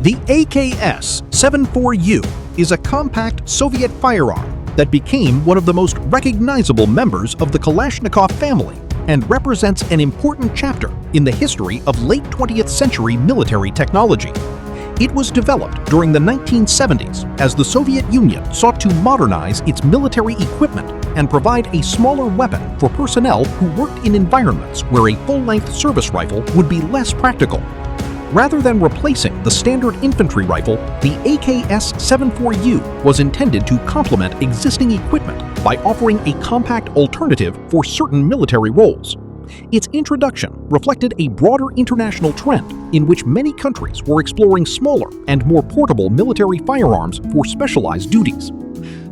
The AKS-74U is a compact Soviet firearm that became one of the most recognizable members of the Kalashnikov family and represents an important chapter in the history of late 20th century military technology. It was developed during the 1970s as the Soviet Union sought to modernize its military equipment and provide a smaller weapon for personnel who worked in environments where a full-length service rifle would be less practical. Rather than replacing the standard infantry rifle, the AKS-74U was intended to complement existing equipment by offering a compact alternative for certain military roles. Its introduction reflected a broader international trend in which many countries were exploring smaller and more portable military firearms for specialized duties.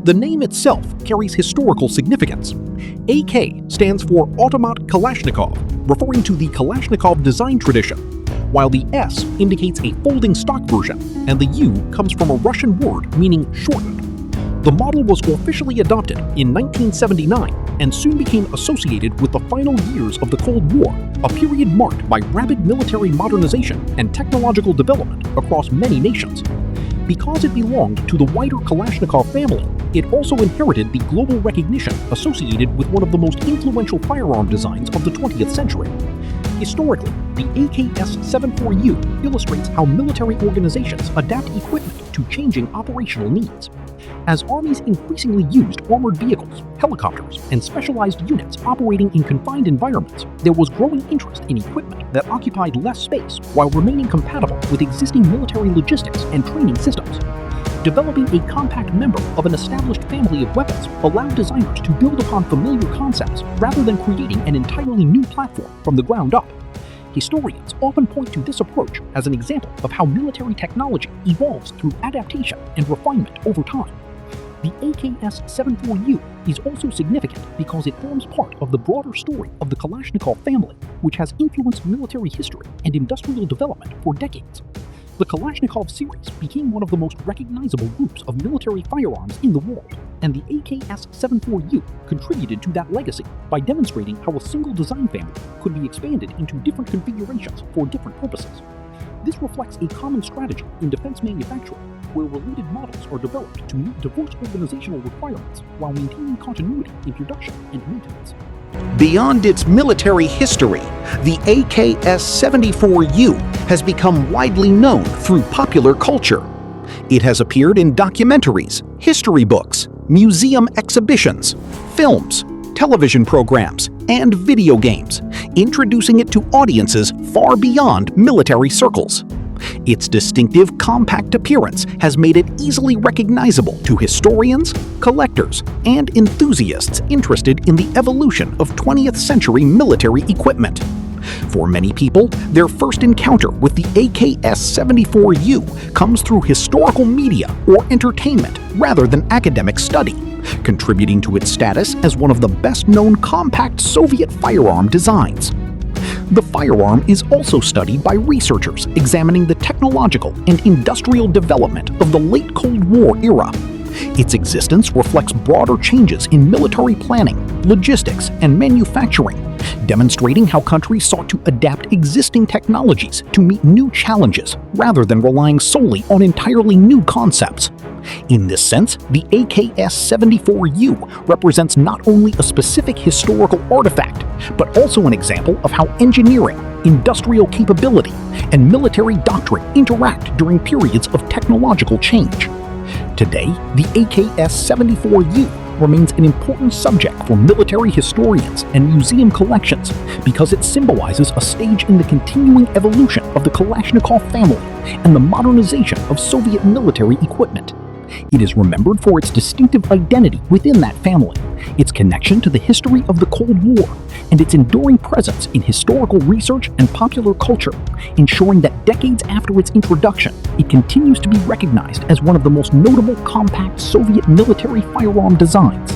The name itself carries historical significance. AK stands for Automat Kalashnikov, referring to the Kalashnikov design tradition, while the S indicates a folding stock version and the U comes from a Russian word meaning shortened. The model was officially adopted in 1979 and soon became associated with the final years of the Cold War, a period marked by rapid military modernization and technological development across many nations. Because it belonged to the wider Kalashnikov family, it also inherited the global recognition associated with one of the most influential firearm designs of the 20th century. Historically, the AKS-74U illustrates how military organizations adapt equipment to changing operational needs. As armies increasingly used armored vehicles, helicopters, and specialized units operating in confined environments, there was growing interest in equipment that occupied less space while remaining compatible with existing military logistics and training systems. Developing a compact member of an established family of weapons allowed designers to build upon familiar concepts rather than creating an entirely new platform from the ground up. Historians often point to this approach as an example of how military technology evolves through adaptation and refinement over time. The AKS-74U is also significant because it forms part of the broader story of the Kalashnikov family, which has influenced military history and industrial development for decades. The Kalashnikov series became one of the most recognizable groups of military firearms in the world, and the AKS-74U contributed to that legacy by demonstrating how a single design family could be expanded into different configurations for different purposes. This reflects a common strategy in defense manufacturing, where related models are developed to meet diverse organizational requirements while maintaining continuity in production and maintenance. Beyond its military history, the AKS-74U has become widely known through popular culture. It has appeared in documentaries, history books, museum exhibitions, films, television programs, and video games, introducing it to audiences far beyond military circles. Its distinctive, compact appearance has made it easily recognizable to historians, collectors, and enthusiasts interested in the evolution of 20th century military equipment. For many people, their first encounter with the AKS-74U comes through historical media or entertainment rather than academic study, contributing to its status as one of the best-known compact Soviet firearm designs. The firearm is also studied by researchers examining the technological and industrial development of the late Cold War era. Its existence reflects broader changes in military planning, logistics, and manufacturing, demonstrating how countries sought to adapt existing technologies to meet new challenges rather than relying solely on entirely new concepts. In this sense, the AKS-74U represents not only a specific historical artifact, but also an example of how engineering, industrial capability, and military doctrine interact during periods of technological change. Today, the AKS-74U remains an important subject for military historians and museum collections because it symbolizes a stage in the continuing evolution of the Kalashnikov family and the modernization of Soviet military equipment. It is remembered for its distinctive identity within that family, its connection to the history of the Cold War, and its enduring presence in historical research and popular culture, ensuring that decades after its introduction, it continues to be recognized as one of the most notable compact Soviet military firearm designs.